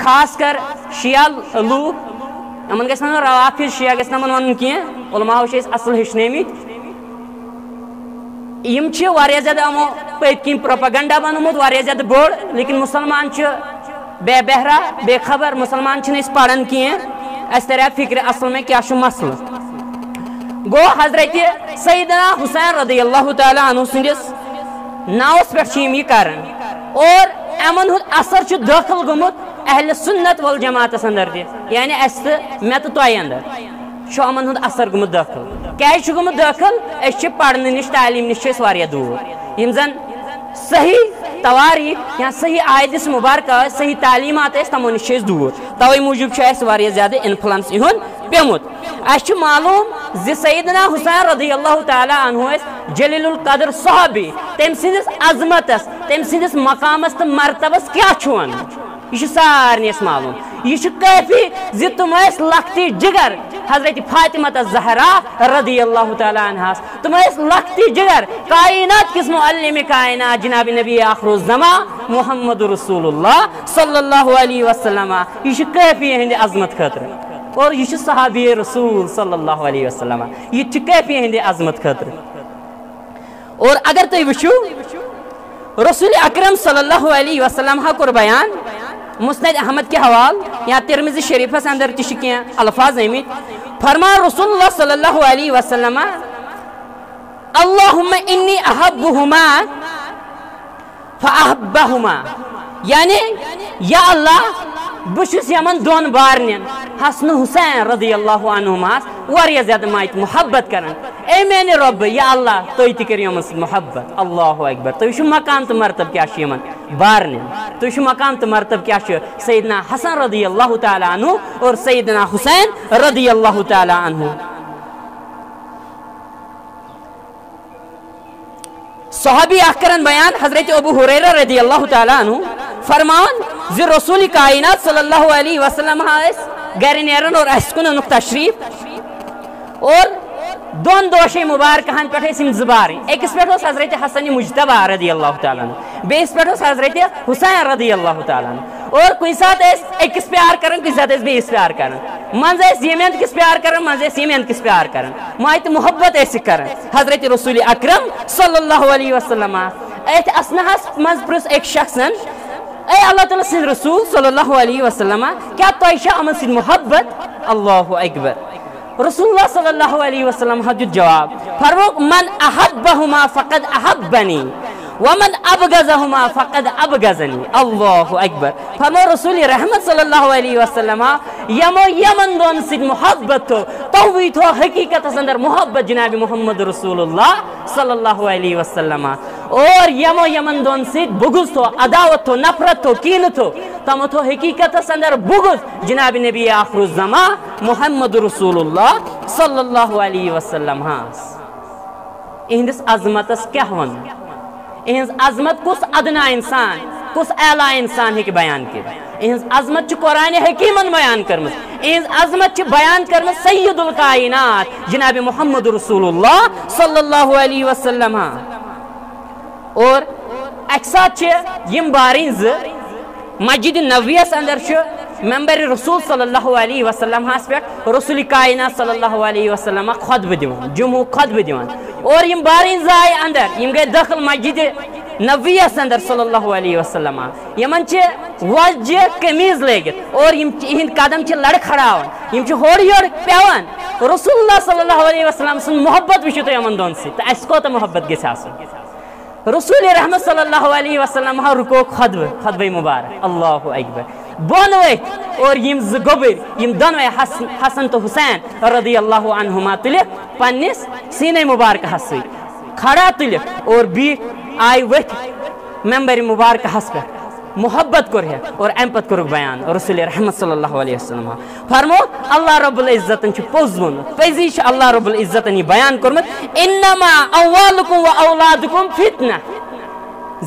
خاص کر شیعہ لوگ یمن گژھِ نہٕ روافظ شیعہ گژھِ نہٕ یمن ونُن کینٛہہ علماہو چھِ أسۍ اصل ہیٚچھنٲومٕتۍ یم چھِ واریاہ زیادٕ یِمو پٔتۍ کِنۍ پروپیگنڈا بنومُت واریاہ زیادٕ بوٚڑ لیکن مسلمان چھِ بے بہرا بے خبر مسلمان چھِنہٕ أسۍ پران کینٛہہ اَسہِ ترِ فکرِ اصل میں کیٛاہ چھُ مسلہٕ گو حضرت سیدنا حسین رضی اللہ تعالیٰ عنہ سندس ناوس پٮ۪ٹھ چھِ یِم یہِ کران اور یِمن ہُنٛد اثر چھُ دٲخل گوٚمُت اہل سنت والجماعتس اندر تہِ یعنی اَسہِ تہٕ مےٚ تہٕ تۄہہِ اندر چھُ یِمن ہُنٛد اثر گوٚمُت دٲخل کیٛازِ چھُ گوٚمُت دٲخل أسۍ چھِ پرنہٕ نِش تعلیٖم نِش چھِ أسۍ واریاہ دوٗر یِم زن صحیح تواریٖخ یا صحیح آیدِس مُبارکہ ٲسۍ صحیح تعلیٖمات ٲسۍ تِمو نِش چھِ أسۍ دوٗر توے موٗجوٗب چھُ اَسہِ واریاہ زیادٕ اِنفلنس یِہُنٛد پیوٚمُت اَسہِ چھُ معلوٗم زِ سیدنا حسین رضی اللہ تعالیٰ عنہ ٲسۍ جلیل القدر صحابی تٔمۍ سٕنٛدِس عظمتس تٔمۍ سٕنٛدِس مقامس تہٕ مرتبس کیٛاہ چھُ ونُن یہ چھُ سارنٕے اَسہِ معلوٗم یہ چھُ کٲفی زِ تِم ٲسۍ لۄکٹی جگر حضرت فاطمہ الزہرا رضی اللہ تعالیٰ عنہاس تِم ٲسۍ لۄکٹی جگر کائنات کِس معلم کائنات جناب نبی آخر الزمان محمد رسول اللہ صلی اللہ علیہ وسلم یہ چھُ کٲفی یِہنٛدِ عظمت خٲطرٕ اور یہ چھُ صحابی رسول صلی اللہ علیہ وسلم یہ چھُ کٲفی یِہنٛدِ عظمت خٲطرٕ اور اگر تُہۍ وٕچھِو رسول اکرم صلی اللہ علیہ وسلم کوٚر بیان مسند احمد کے حوال یا ترمذی شریفس اندر تہِ چھِ کینٛہہ الفاظ آمٕتۍ فرمان رسول اللہ صلی اللہ علیہ وسلم اللہم انی احبہما فاحبہما یعنی یا اللہ بہٕ چھُس یمن دۄن بارنٮ۪ن حسن حسین رضی اللہ عنہماس واریاہ زیادٕ مایت محبت کران اے میانہِ رۄبہٕ یا اللہ تُہۍ تہِ کٔرِو یِمن سۭتۍ محبت اللہ اکبر تُہۍ وٕچھِو مقام تہٕ مرتب کیٛاہ چھُ یِمن بارنٮ۪ن تُہۍ وٕچھِو مقام تہٕ مرتب کیٛاہ چھُ سیدنا حسن رضی اللہ تعالیٰ عنہ اور سیدنا حسین رضی اللہ تعالیٰ عنہ صحابی اکھ کران بیان حضرت ابو ہریرہ رضی اللہ تعالیٰ عنہ فرمان زِ رسول کائنات صلی اللہ علیہ وسلم ٲسۍ گرِ نیران اور اَسہِ کُن اوٚنُکھ تشریٖف اور دۄن دوشے مُبارکہن پٮ۪ٹھ ٲسۍ یِم زٕ بارٕنۍ أکِس پٮ۪ٹھ اوس حضرت حسن مجتبہ رضی اللہ تعالیٰ عنہ بیٚیِس پٮ۪ٹھ اوس حضرت حسین رضی اللہ تعالیٰ عنہ اور کُنہِ ساتہٕ ٲسۍ أکِس پیار کران کُنہِ ساتہٕ ٲسۍ بیٚیِس پیار کران منٛزٕ ٲسۍ ییٚمہِ اندٕ کِس پیار کران منٛزٕ ٲسۍ ییٚمہِ اندٕ کِس پیار کران مایتہِ محبت ٲسِکھ کران حضرت رسول اکرم صلی اللہ علیہ وسلم أتھۍ اثناہس منٛز پرٛژھ أکۍ شخصن اے اللہ تعالیٰ سٕنٛدۍ رسول صلی اللہ علیہ وسلم کیٛاہ تۄہہِ چھا یِمن سۭتۍ محبت اللہ اکبر رسول اللہ صلی اللہ علیہ وسلم دیُت جواب فرمووُکھ من احبہما فقد احبنی ومن ابغضہما فقد ابغضنی اللہ اکبر فرمو رسول رحمت صلی اللہ علیہ وسلم یمو یمن دون سۭتۍ محبت تھو توے تھو حقیقتس اندر محبت جناب محمد رسول اللہ صلی اللہ علیہ وسلم اور یمو یمن دون سۭتۍ بغض تھو عداوت تھو نفرت تھو کینہٕ تھو تمو تھو حقیقتس اندر بغض جناب نبی آخر الزمان محمد رسول اللہ صلی اللہ علیہ وسلم اہندس عظمتس کیٛاہ ون اہنز عظمت کس ادنا انسان کس اعلیٰ انسان ہیٚکہِ بیان کٔرِتھ اہنز عظمت چھِ قرآنِ حکیٖمن بیان کٔرمٕژ اہنز عظمت چھِ بیان کٔرمٕژ سید الکائنات جناب محمد رسول اللہ صلی اللہ علیہ وسلم اور اکہِ ساتہٕ چھِ یِم بارٕنۍ زٕ مسجد نبویس اندر چھُ ممبر رسول صلی اللہ علیہ وسلم پٮ۪ٹھ رسول کائنات صلی اللہ علیہ وسلم خطبہٕ دِوان جمعہ خطبہٕ دِوان اور یِم بارٕنۍ زٕ آیہِ اندر یِم گٔے دٲخل مسجد نبویس اندر صلی اللہ علیہ وسلم یمن چھِ وۄزجہِ قمیٖض لٲگِتھ اور یِم یِہنٛدۍ قدم چھِ لڑکھڑاوان یِم چھِ ہورٕ یورٕ پیوان رسول اللہ صلی اللہ علیہ وسلم سٕنٛز محبت وٕچھِو تُہۍ یِمن دۄن سۭتۍ تہٕ اَسہِ کوتاہ محبت گژھِ آسُن رسول رحمت صلی اللہ علیہ وسلم رُکو خطبہ مبارک اللہ اکبر بۄن ؤتھۍ اور یِم زٕ گوٚبٕرۍ یِم دۄنوے حسن تہٕ حسین رضی اللہ عنہما تُلِکھ پننِس سیٖنے مبارکہس سۭتۍ کھڑا تُلِکھ اور بیٖٹھ آیہِ ؤتھۍ ممبر مبارکہس پٮ۪ٹھ محبت کوٚر ہیٚکھ اور امہِ پتہٕ کوٚرُکھ بیان رسول رحمت صلی اللہ علیہ وسلم فرمو اللہ رب العزتن چھُ پوٚز ووٚنمُت پٔزی چھُ اللہ رب العزتن یہِ بیان کوٚرمُت انما اموالکم و اولادکم فتنہ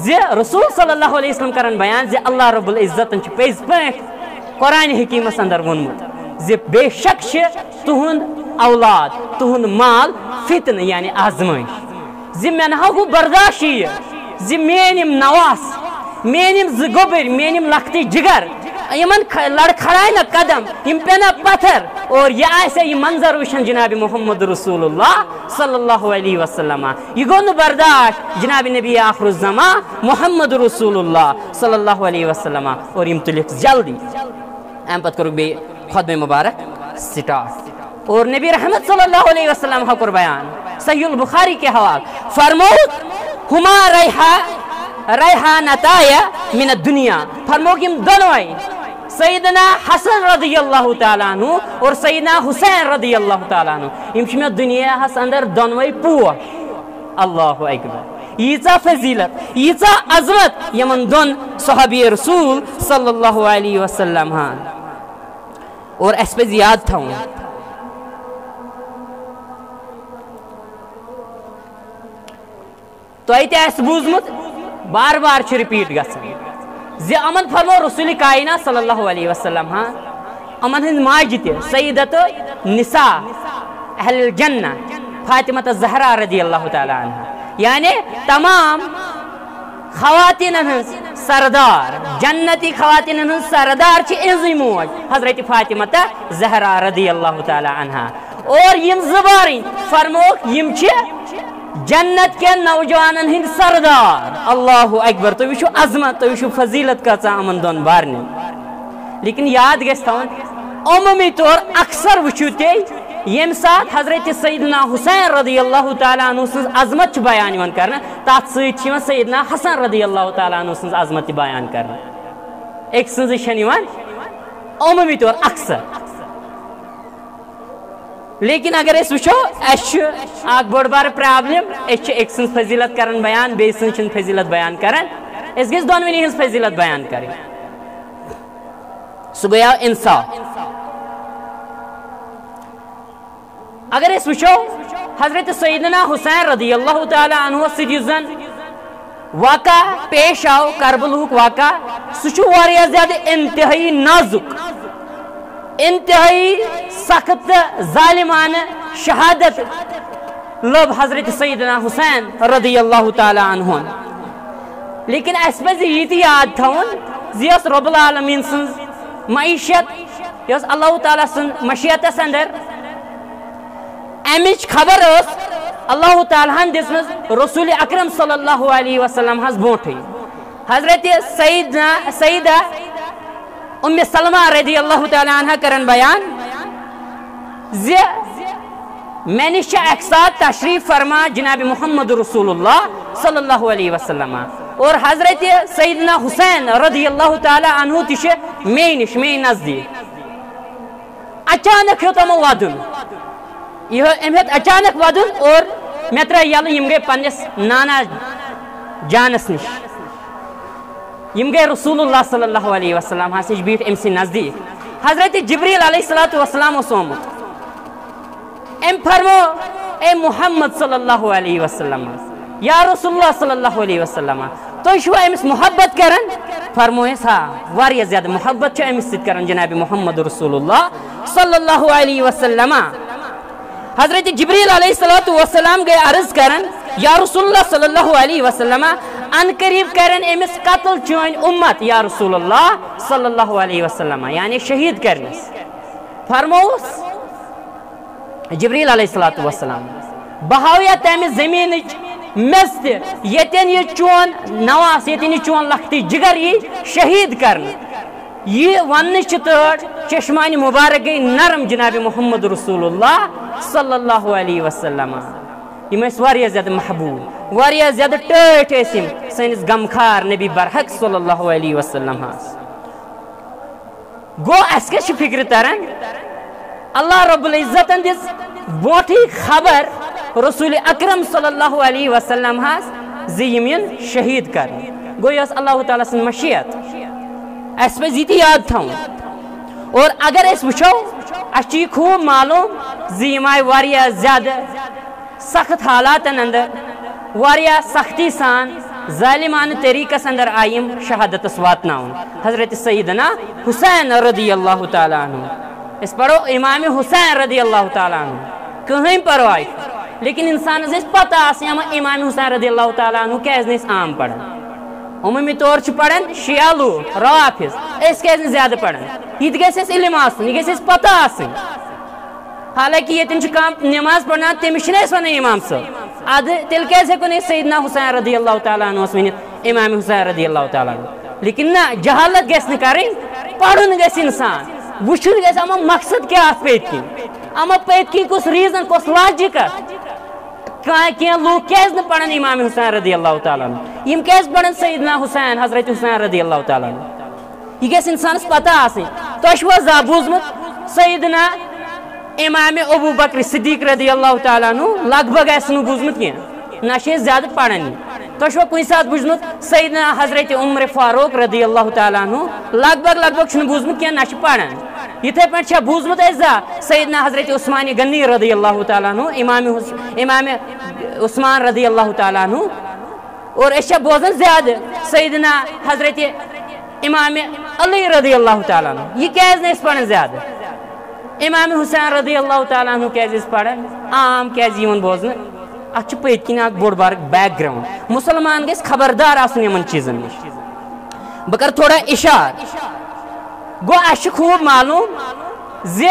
زِ رسول صلی اللہ علیہ وسلم کران بیان زِ اللہ رب العزتن چھُ پٔزۍ پٲٹھۍ قرآنِ حکیٖمس اندر ووٚنمُت زِ بے شک چھِ تُہُنٛد اولاد تُہُنٛد مال فتنہٕ یعنی آزمٲیش زِ مےٚ نہ گوٚو برداشٕے یہِ زِ میٲنۍ یِم نواس میانم زگوبر میانم لختی جگر یمن لڑکھڑائے نا قدم یم پینا پتھر اور یہ آسے یہ منظر وشن جناب محمد رسول اللہ صلی اللہ علیہ وسلم یہ گو برداشت جناب نبی آخر الزمان محمد رسول اللہ صلی اللہ علیہ وسلم اور یم تلک جلدی ام پت کرو بی خطبہ مبارک سٹارٹ اور نبی رحمت صلی اللہ علیہ وسلم حکر بیان صحیح البخاری کے حوال فرموت ہما ریحانتایا من الدنیا فرموک یم دونوئی سیدنا حسن رضی اللہ تعالیٰ عنہ اور سیدنا حسین رضی اللہ تعالیٰ عنہ یم چھ میں دنیا ہس اندر دونوئی پوش اللہ اکبر ییژا فضیلت ییژا عظمت یمن دون صحابی رسول صلی اللہ علیہ وسلم ہاں اور اس پہ یاد تھا تو ایتے اس بوزمت بار بار چھ ریپیٹ گژھان زِ امن فرمو رسول کائنات صلی اللہ علیہ وسلم ہاں امن ہند ماجہ تہ سیدت نساء اہل الجنہ فاطمہ الزہرا رضی اللہ تعالی عنہ یعنی تمام خواتین ہنز سردار جنتی خواتین ہنز سردار چھ انزی موج حضرت فاطمہ زہرا رضی اللہ تعالی عنہ اور یم زبارین فرموک یم چھ جنت کے نوجوانن ہند سردار اللہ اکبر تو وچھو عظمت تو وچھو فضیلت کا امن دون بارنی لیکن یاد گژھِ تھاون عمومی طور اکثر وچھو تے یم سات حضرت سیدنا حسین رضی اللہ تعالیٰ عنہ سن عظمت بیان یوان کرنا تات سیت سیدنا حسن رضی اللہ تعالیٰ عنہ سن عظمت بیان کرنا ایک سن شن یوان عمومی طور اکثر لیکن اگر اس وچھو اس اک بڑ بار پرابلم اس ایک سن فضیلت کرن بیان بے سن فضیلت بیان کرن اس گژھِ دونونی ہنز فضیلت بیان کریں سہ گیا انصاف اگر اس وچھو حضرت سیدنا حسین رضی اللہ تعالی عنہ سۭتۍ یُس زن واقع پیش آو کربلہُک واقع سہ چھُ واریاہ زیادٕ انتہائی نازک انتہائی سخت ظالمانہ شہادت لب حضرت سیدنا حسین رضی اللہ تعالی عنہ لیکن اس پہ یہ یاد تھاون زِ یۄس رب العالمین سن معیشت یۄس اللہ تعالیٰ سن مشیتس اندر امچ خبر اس اللہ تعالیٰ ہن دِژمٕژ رسول اکرم صلی اللہ علیہ وسلم ہس برونٹھے حضرت سیدہ ام سلمہ رضی اللہ تعالیٰ عنہ کرن بیان زِ میں نش اک ساتھ تشریف فرما جناب محمد رسول اللہ صلی اللہ علیہ وسلم اور حضرت سیدنا حسین رضی اللہ تعالیٰ عنہ تہ مے نش مے نزدیک اچانک ہیوت یمو ودن ام ہیت اچانک ودن اور مے ترٛٲے یلہٕ یم گٔے پننس نانا جانس نش یم گٔے رسول اللہ صلی اللہ علیہ وسلم ہس نش بیٹھ ام سی نزدیک حضرت جبریل علیہ الصلوۃ والسلام اوس آمُت ام فرمو اے محمد صلی اللہ علیہ وسلم یا رسول اللہ صلی اللہ علیہ وسلم تُہۍ چھوا امس محبت کران فرمویس ہاں واریاہ زیادہ محبت چھ امس سۭتۍ کران جناب محمد رسول اللہ صلی اللہ علیہ وسلم حضرت جبریل علیہ الصلوۃ والسلام گئے عرض کرن یا رسول اللہ صلی اللہ علیہ وسلم ان قریب کرن امس قتل چون امت یا رسول اللہ صلی اللہ علیہ وسلم یعنی شہید کرنس فرموس جبریل علیہ الصلوۃ والسلام بہاویا تمہ زمین مز تہ یتن یہ چون نواس یتن یہ چون لختی جگر یہ شہید کرن یہ ون تر چشمان مبارک گئی نرم جناب محمد رسول اللہ صلی اللہ علیہ وسلم یم واریاہ زیادہ محبوب واریاہ زیادہ ٹھٹ یم سنس غمخار نبی برحق صلی اللہ علیہ وسلم گو اس کے فکر تران اللہ رب العزت دس بوٹھی خبر رسول اکرم صلی اللہ علیہ وسلم زمین شہید کر گو یس اللہ تعالیٰ سن مشیت اس پہ زیتی یاد تھاؤں اور اگر اس وچھو اس خوب معلوم زیم آئی واریاہ زیادہ سخت حالات اندر واریاہ سختی سان ظالمان طریقس اندر آئیم شہادت واتناؤن حضرت سیدنا حسین رضی اللہ تعالیٰ عنہ اس پڑھو امام حسین رضی اللہ تعالیٰ عنہ کہیں پروائی لیکن انسان اس پتہ آسیا امام حسین رضی اللہ تعالیٰ عنہ کیس نہیں عام پڑھا عمومی طور پڑھن شیعہ لوگ رافض اس کیسے زیادہ پڑھن یہ گھس علم آسن یہ گھس پتہ آسن حالانکہ یتن کم نماز پڑھنا تمس ون امام صاحب اد تیل کیسے ہوں سیدنا حسین رضی اللہ تعالیٰ عنہ ونت امام حسین رضی اللہ تعالیٰ عنہ لیکن نہ جہالت گھس نا کریں پڑھن گھس انسان وچن گھس اما مقصد کیا پت کن اما پت کن کس ریزن کس لاجک کی لوگ کیز نا پڑھن امام حسین رضی اللہ تعالیٰ عنہ یم کیز پڑھن سیدنا حسین حضرت حسین رضی اللہ تعالیٰ عنہ یہ گھس انسانس پتہ آسن تہ زا بوزمت سیدنا امام ابو بکر صدیق رضی اللہ تعالیٰ عنہ لگ بھگ آسہ بوزمت کی نہ زیادہ پڑھن تہ کن سات بوزمت سیدنا حضرت عمر فاروق رضی اللہ تعالیٰ عنہ لگ بھگ بوزمت کی نہ پڑھن یتھے پہ بوزمت زا سیدنا حضرت عثمان غنی رضی اللہ تعالیٰ عنہ امام عثمان رضی اللہ تعالیٰ عنہ اور بوزن زیادہ سیدنا حضرت امام علی رضی اللہ تعالیٰ عنہ یہ کیز نا پڑھن زیادہ امام حسین رضی اللہ تعالیٰ عنہ کیز پڑھن عام کیز بوزن ات پت کن بوڑ بار بیک گراؤنڈ مسلمان گھس خبردار آسن یمن چیزن نش بہ کر تھوڑا اشار گو اس خوب معلوم زِ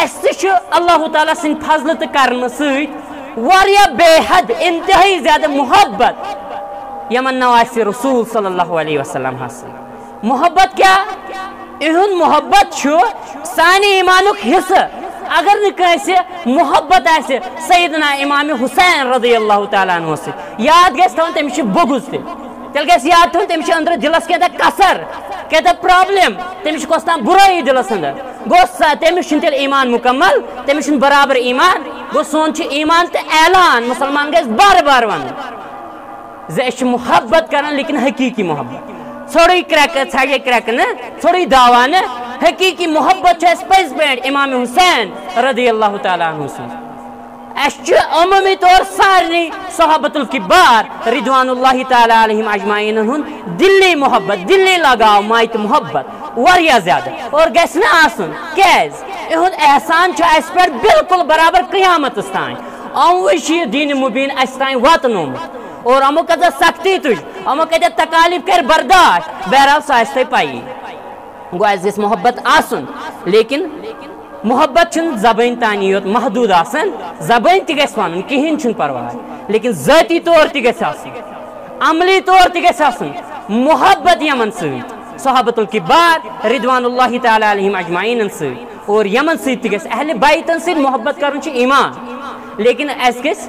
اس اللہ تعالیٰ سن فضل تو کرنے ستیا بے حد انتہائی زیادہ محبت یمن نواسی رسول صلی اللہ علیہ وسلم حاصل محبت کیا اہد محبت سانہ ایمانک حصہ اگر نس محبت آسہ سیدنا امام حسین رضی اللہ تعالیٰ عنہ سے یاد گھس تھون تمس بغض تیل گھس یاد تھون تمس اندر دلس کیا کسر کیا پرابلم تمس کس تام برائی دلس اندر گو تمس تیل ایمان مکمل تمس برابر ایمان گو سون ایمان تو اعلان مسلمان گھس بار بار ون محبت کران لیکن حقیقی محبت تھوڑی کریک ژھڑے کریک نا تھوڑی دعوا نا حقیقی محبت پز پہ امام حسین رضی اللہ تعالیٰ عنہ سن عمومی طور سارے صحابت الکبار رضوان اللہ تعالیٰ علیہم اجمعین ہند دلی محبت دلی لگاؤ مائت محبت واریاہ زیادہ اور گھس نا آسن کیز اہد احسان اس پہ بالکل برابر قیامت تان اوے دین مبین اس تان واتنومت اور امو کتہ سختی تج امو کتہ تکالیف کر برداشت بہرحال سہ پائی گو اس گھس محبت آسن لیکن محبت چھ زبان تانی یوت محدود آسن زبان تہ گھس ون کہین چھ پرواہ لیکن ذاتی طور تہ گھس آسن عملی طور تہ گھس آسن محبت یمن ست صحابت الکبار رضوان اللہ تعالیٰ علیہم اجمعین ست اور یمن ست تہ گھس اہل بیتن ست محبت کرن چھ ایمان لیکن اس گھس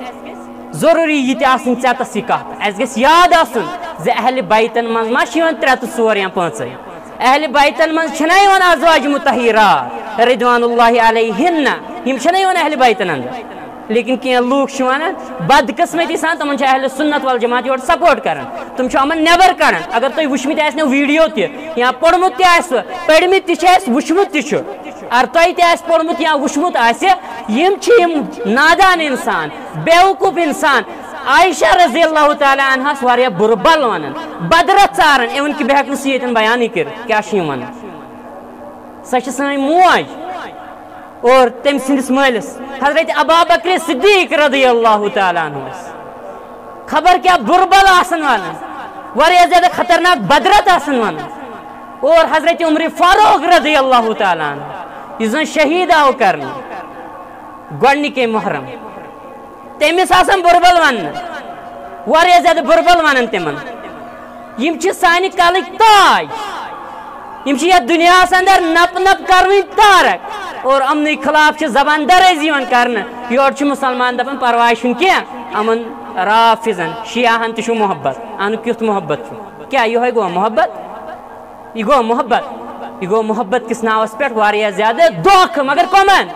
ضروری یہ آسن ژےٚ کت اس گھس یاد آسن ز اہل بیتن من ما چھ ترے تو ژور یا پانچ اہل بیتن من چھنا یوان ازواج مطہرات رضوان اللہ علیہن یم چھنا یوان اہل بیتن اندر لیکن کی لوگ چھ ونان بدقسمتی سان تمن چھ اہل سنت والجماعت یور سپورٹ کران تم چھ امن نیبر کڑان اگر تُہۍ وٕچھمٕتۍ آسنو ویڈیو تہِ یا پوٚرمُت تہِ آسہِ پٔرمٕتۍ تہِ چھِ اَسہِ وٕچھمُت تہِ چھُ اگر تۄہہِ تہِ آسہِ پوٚرمُت یا وٕچھمُت آسہِ یِم چھِ یِم نادان انسان بیوقوٗف انسان عائشہ رضی اللہ تعالیٰ عنہس واریاہ بُرٕ بل ونان بدرت ژاران اِوٕن کہِ بہٕ ہٮ۪کہٕ نہٕ سُہ ییٚتٮ۪ن بیانٕے کٔرِتھ کیٛاہ چھِ یِم ونان سۄ چھِ سٲنۍ موج اور تم سندس مالس حضرت ابوبکر صدیق رضی اللہ تعالیٰ عنہ خبر کیا بربل آسن ونان واریاہ زیادہ خطرناک بدرت آسن ونان اور حضرت عمر فاروق رضی اللہ تعالیٰ عنہ یس زن شہید آو کرنے گۄڈنِکے محرم تمس آسان بربل ون واریاہ زیادہ بربل ونان تمن یم چھ سانہ کلک تاج یم چھ یتھ دنیاس اندر نپ نپ کرونی تارک اور امن خلاف زبان درازی کرنے یور مسلمان دپان پرواہ کی امن رافضن شیعہن تہ محبت ان کیت محبت کیا یہ گو محبت یہ گو محبت یہ گو محبت کس ناوس پہ واریاہ زیادہ دھوکہ مگر کمن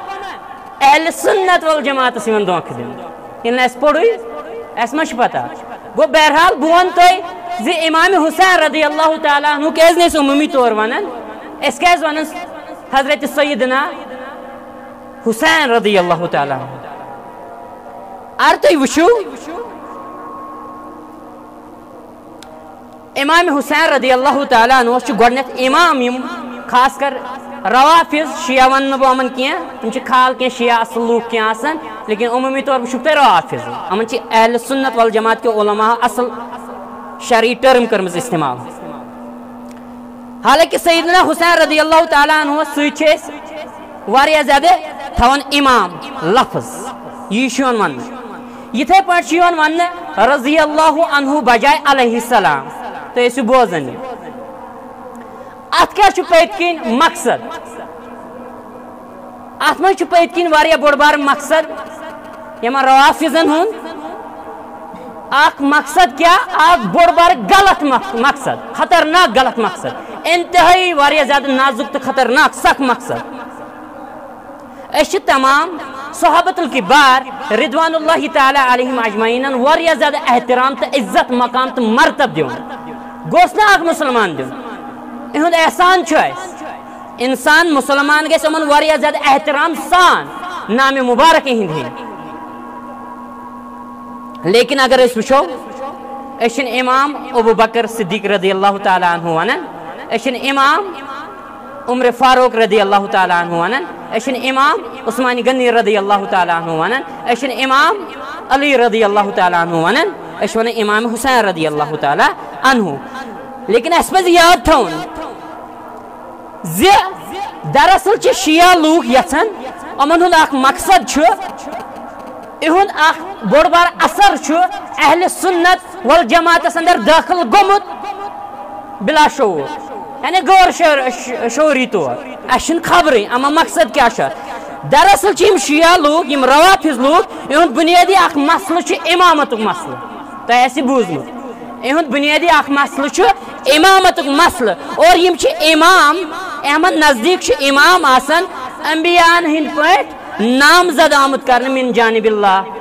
اہل سنت والجماعت یوان دھوکہ دن یل اس پوڑی اس ما پتہ گو بہرحال بہ ون تہ زِ امام حسین رضی اللہ تعالیٰ عنہ کیاز نس عمومی طور ونان اس کیاز ونان حضرت سیدنا حسین رضی اللہ تعالیٰ عنہ اگر تُہۍ وٕچھِو امام حسین رضی اللہ تعالیٰ عنہ چھ گۄڈنیتھ امام یم خاص کر روافظ شیعہ ون بہ یمن کی تم چھ کھال کی شیعہ اصل لوگ کی آسان لیکن عمومی طور وٕچھِو تُہۍ روافظ یمن چھ اہل سنت والجماعت کے علماء اصل شرعی ٹرم کرمز استعمال حالانکہ سیدنا حسین رضی اللہ تعالیٰ عنہ سیچ واریاہ زیادہ تھوان امام لفظ یہ ون یتھے پٲٹھۍ ون رضی اللہ عنہ بجائے علیہ السلام تو ٲسِو بوزان ات کیا پٔتۍ کِنۍ مقصد ات منٛز چھُ پٔتۍ کِنۍ واریاہ بوٚڑ بار مقصد یمن روافظن ہُنٛد اکھ مقصد کیا اکھ بوٚڑ بار غلط مقصد خطرناک غلط مقصد انتہائی واریاہ زیادہ نازک تو خطرناک سخت مقصد اس تمام صحابت الکبار رضوان اللہ تعالی علیہم اجمعین واریاہ زیادہ احترام تو عزت مقام تو مرتب دیون گوس نا اکھ مسلمان دیون اہد احسان انسان مسلمان گژھِ یِمن واریاہ زیادہ احترام سان نام مبارک ہند ہند لیکن اگر اس وچھو اس امام ابو بکر صدیق رضی اللہ تعالی عنہ ونان اس امام عمر فاروق رضی اللہ تعالی عنہ ونان اس امام عثمان غنی رضی اللہ تعالی عنہ ونان اس امام علی رضی اللہ تعالی عنہ ونان اس امام حسین رضی اللہ تعالی عنہ لیکن اس پہ یاد تھون دراصل شیعہ لوگ یژھان یمن ہند اخ مقصد اہد اخ بوڑ بار اثر اہل سنت والجماعت اندر داخل گومت بلا شعور یعنی غور شعوری طور اس خبریں اما مقصد کیا دراصل یم شیعہ لوگ یم روافظ لوگ اہد بنیادی اخ مسئلہ امامت مسئلہ تہ آسہِ بوزمت اہد بنیادی اخ مسئلہ امامت مسئلہ اور یم امام احمد نزدیک امام آسان انبیاء ہند پٲٹھۍ نامزد آمت کرنے من جانب اللہ